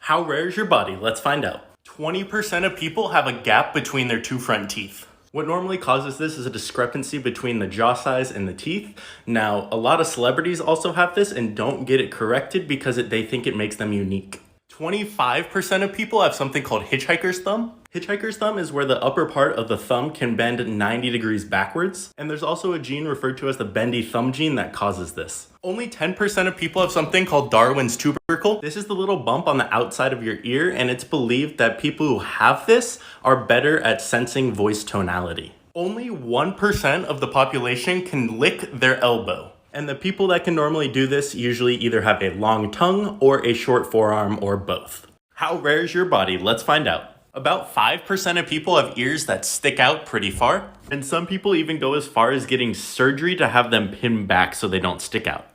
How rare is your body? Let's find out. 20% of people have a gap between their two front teeth. What normally causes this is a discrepancy between the jaw size and the teeth. Now, a lot of celebrities also have this and don't get it corrected because they think it makes them unique. 25% of people have something called hitchhiker's thumb. Hitchhiker's thumb is where the upper part of the thumb can bend 90 degrees backwards. And there's also a gene referred to as the bendy thumb gene that causes this. Only 10% of people have something called Darwin's tubercle. This is the little bump on the outside of your ear, and it's believed that people who have this are better at sensing voice tonality. Only 1% of the population can lick their elbow. And the people that can normally do this usually either have a long tongue or a short forearm or both. How rare is your body? Let's find out. About 5% of people have ears that stick out pretty far, and some people even go as far as getting surgery to have them pinned back so they don't stick out.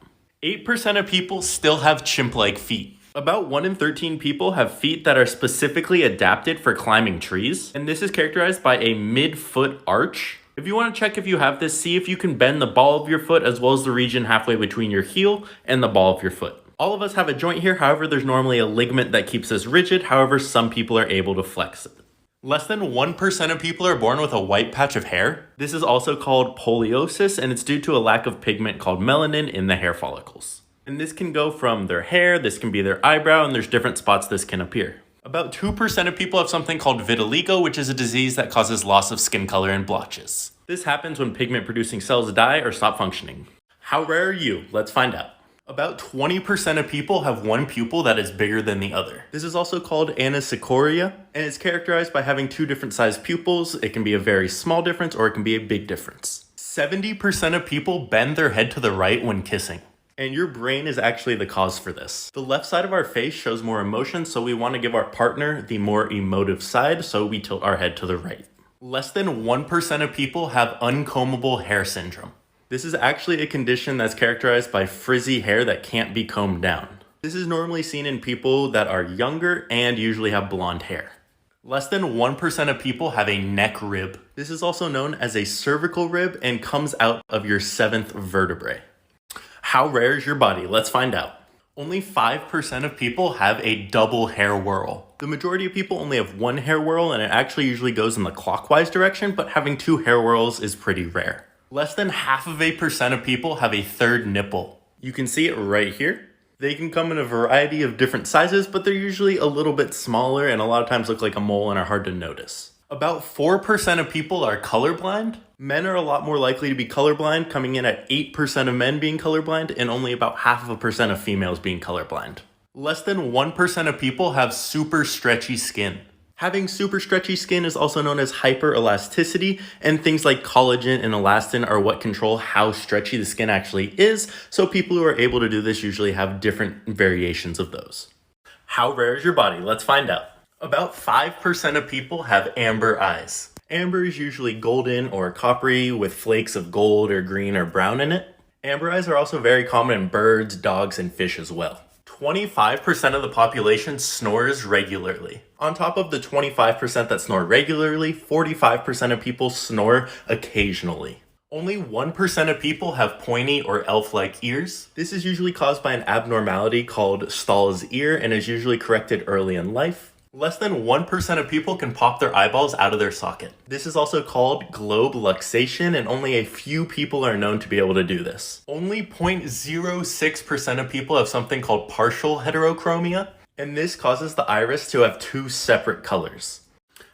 8% of people still have chimp-like feet. About 1 in 13 people have feet that are specifically adapted for climbing trees, and this is characterized by a mid-foot arch. If you want to check if you have this, see if you can bend the ball of your foot as well as the region halfway between your heel and the ball of your foot. All of us have a joint here, however, there's normally a ligament that keeps us rigid, however, some people are able to flex it. Less than 1% of people are born with a white patch of hair. This is also called poliosis, and it's due to a lack of pigment called melanin in the hair follicles. And this can go from their hair, this can be their eyebrow, and there's different spots this can appear. About 2% of people have something called vitiligo, which is a disease that causes loss of skin color and blotches. This happens when pigment-producing cells die or stop functioning. How rare are you? Let's find out. About 20% of people have one pupil that is bigger than the other. This is also called anisocoria, and it's characterized by having two different sized pupils. It can be a very small difference or it can be a big difference. 70% of people bend their head to the right when kissing. And your brain is actually the cause for this. The left side of our face shows more emotion, so we want to give our partner the more emotive side, so we tilt our head to the right. Less than 1% of people have uncombable hair syndrome. This is actually a condition that's characterized by frizzy hair that can't be combed down. This is normally seen in people that are younger and usually have blonde hair. Less than 1% of people have a neck rib. This is also known as a cervical rib and comes out of your 7th vertebrae. How rare is your body? Let's find out. Only 5% of people have a double hair whorl. The majority of people only have one hair whorl, and it actually usually goes in the clockwise direction, but having 2 hair whorls is pretty rare. Less than 0.5% of people have a third nipple. You can see it right here. They can come in a variety of different sizes, but they're usually a little bit smaller and a lot of times look like a mole and are hard to notice. About 4% of people are colorblind. Men are a lot more likely to be colorblind, coming in at 8% of men being colorblind and only about 0.5% of females being colorblind. Less than 1% of people have super stretchy skin. Having super stretchy skin is also known as hyperelasticity, and things like collagen and elastin are what control how stretchy the skin actually is, so people who are able to do this usually have different variations of those. How rare is your body? Let's find out. About 5% of people have amber eyes. Amber is usually golden or coppery with flakes of gold or green or brown in it. Amber eyes are also very common in birds, dogs, and fish as well. 25% of the population snores regularly. On top of the 25% that snore regularly, 45% of people snore occasionally. Only 1% of people have pointy or elf-like ears. This is usually caused by an abnormality called Stahl's ear and is usually corrected early in life. Less than 1% of people can pop their eyeballs out of their socket. This is also called globe luxation, and only a few people are known to be able to do this. Only 0.06% of people have something called partial heterochromia, and this causes the iris to have 2 separate colors.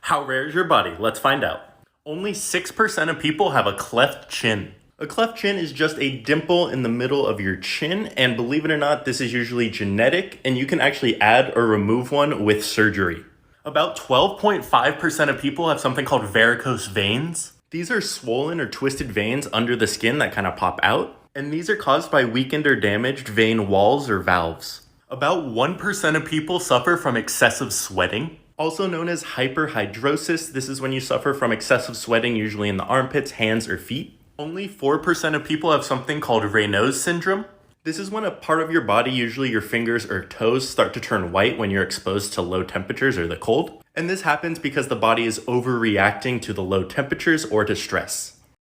How rare is your body? Let's find out. Only 6% of people have a cleft chin. A cleft chin is just a dimple in the middle of your chin, and believe it or not, this is usually genetic, and you can actually add or remove one with surgery. About 12.5% of people have something called varicose veins. These are swollen or twisted veins under the skin that kind of pop out, and these are caused by weakened or damaged vein walls or valves. About 1% of people suffer from excessive sweating. Also known as hyperhidrosis, this is when you suffer from excessive sweating, usually in the armpits, hands, or feet. Only 4% of people have something called Raynaud's syndrome. This is when a part of your body, usually your fingers or toes, start to turn white when you're exposed to low temperatures or the cold. And this happens because the body is overreacting to the low temperatures or to stress.